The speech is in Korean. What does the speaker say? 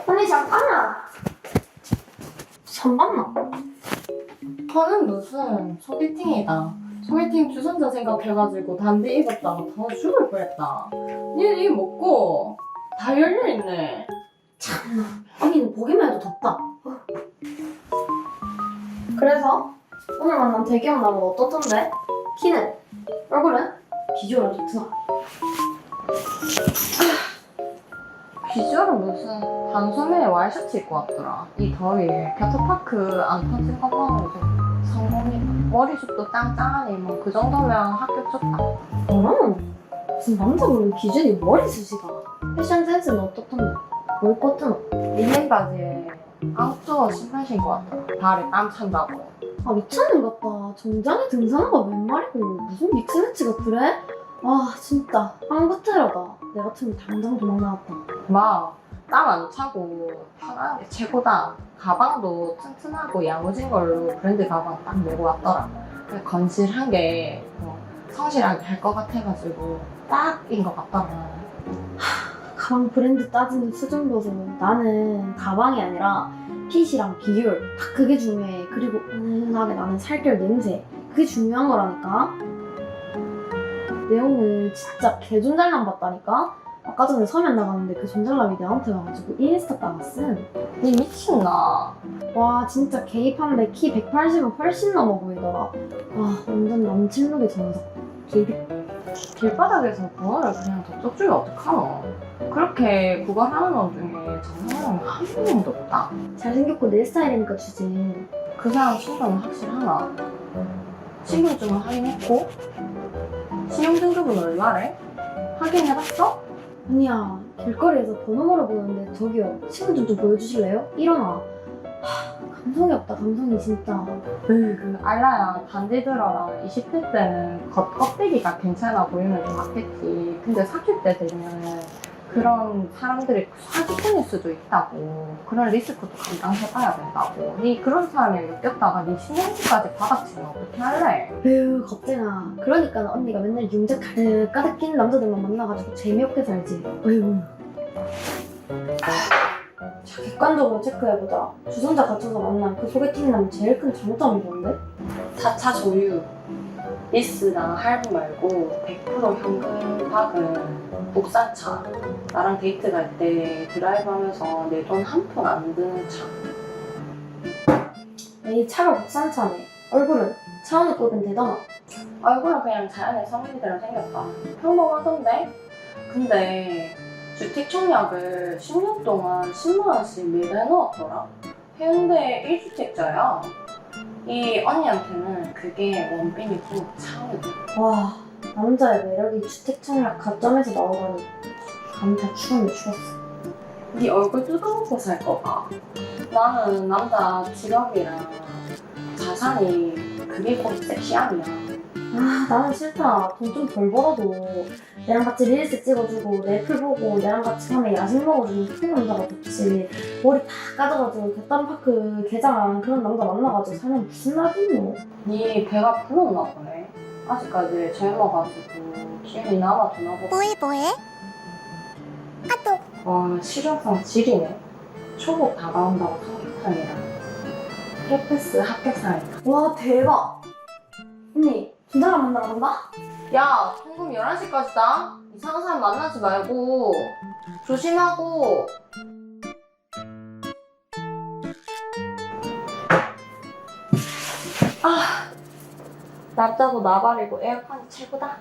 언니 잠깐만. 잠깐만. 저는 무슨 소개팅이다. 소개팅 주선자 생각해가지고 단디 입었다가 더 죽을 뻔했다. 니는 이거 먹고 다 열려있네. 참나. 언니는 보기만 해도 덥다. 그래서 오늘 만난 대기업 남은 어떻던데? 키는? 얼굴은? 비주얼은 좋더라. 비주얼은 무슨 단소매에 와이셔츠 입고 왔더라. 이 더위에 겨터파크 안 터진 것만으로도 성공이다. 머리숱도 짱짱하니 뭐 그 정도면 합격 좋다. 무슨 남자 보는 기준이 머리숱이가. 패션 센스는 어떻던데? 뭐 입고 뜨노? 릴링 바지에 아웃도어 신발 신고 왔더라. 발에 땀 찬다고. 아 미쳤는 것 같다. 정장에 등산화가 웬 말이고 무슨 믹스매치가 그래? 아 진짜 한국 테러다. 내 같으면 당장 도망 나왔다. 막 땀 안 차고 편한 게 최고다. 가방도 튼튼하고 야무진 걸로 브랜드 가방 딱 메고 왔더라. 그래서 건실한 게 성실하게 할 것 같아가지고 딱인 것 같더라. 가방 브랜드 따지는 수준 보소. 나는 가방이 아니라 핏이랑 비율 딱 그게 중요해. 그리고 은은하게 나는 살결 냄새 그게 중요한 거라니까. 내용을 진짜 개존잘남 봤다니까. 아까 전에 서면 나갔는데 그 존잘남이 내한테 와가지고 인스타 따갔음. 니 미친나. 와 진짜 개입한데 키 180은 훨씬 넘어 보이더라. 와 완전 남친룩의 정석. 길바닥에서 그거를 그냥 저쪽 주면 어떡하노. 그렇게 구걸하는 놈 중에 정상은 한 명도 없다. 잘생겼고 내 스타일이니까 주지. 그 사람 신분은 확실하나? 신분증은 확인했고? 신용등급은 얼마래? 확인해봤어? 아니야 길거리에서 번호 물어보는데 저기요 친구 좀 보여주실래요? 일어나. 감성이 없다 감성이 진짜. 그 알라야 단디 들어라. 20대 때는 겉껍데기가 괜찮아 보이면 좀 맞겠지. 근데 30대 되면 그런 사람들이 사기꾼일 수도 있다고. 그런 리스크도 감당해봐야 된다고. 니 그런 사람이 엮였다가 니 신용까지 받아치면 어떻게 할래? 에휴 겁쟁아. 그러니까 언니가 맨날 융자 가득 낀 남자들만 만나가지고 재미없게 살지. 에휴. 자, 객관적으로 체크해보자. 주선자 갖춰서 만난 그 소개팅 남 제일 큰 장점이 뭔데? 4차 조유. 리스나 할부 말고 100% 현금 박은 국산차. 나랑 데이트 갈 때 드라이브 하면서 내 돈 한 푼 안 드는 차. 에이 차가 국산차네. 얼굴은 차은우 꼴은 대단하. 얼굴은 그냥 자연의 성인들은 생겼다. 평범하던데? 근데 주택 청약을 10년 동안 10만 원씩 매달 해놓았더라. 해운대 1주택자야. 이 언니한테는 그게 원빈이고 차은우다. 와 남자의 매력이 주택청약 가점에서 나오다니 감사 추감이 죽었어. 네 얼굴 뜯어먹고 살 거 봐. 나는 남자 직업이랑 자산이 그게 곧 섹시함이야. 아 나는 싫다. 돈 좀 덜 벌어도 내랑 같이 릴스 찍어주고 넷플 보고 내랑 같이 밤에 야식 먹어주는 그런 남자가 좋지. 머리 다 까져가지고 갯담파크 개장한 그런 남자 만나가지고 살면 무슨 낙이노. 네 배가 불렀나 보네. 아직까지 젊어가지고 기운이 남아도나 보다. 뭐해? 와 실용성 지리네. 초복 다가온다고 삼계탕이랑 헬패스 합격상이다. 와 대박. 언니 준사람 만나러 간다? 야 통금 11시까지다. 이상한 사람 만나지 말고 조심하고. 남자도 나발이고 에어컨이 최고다.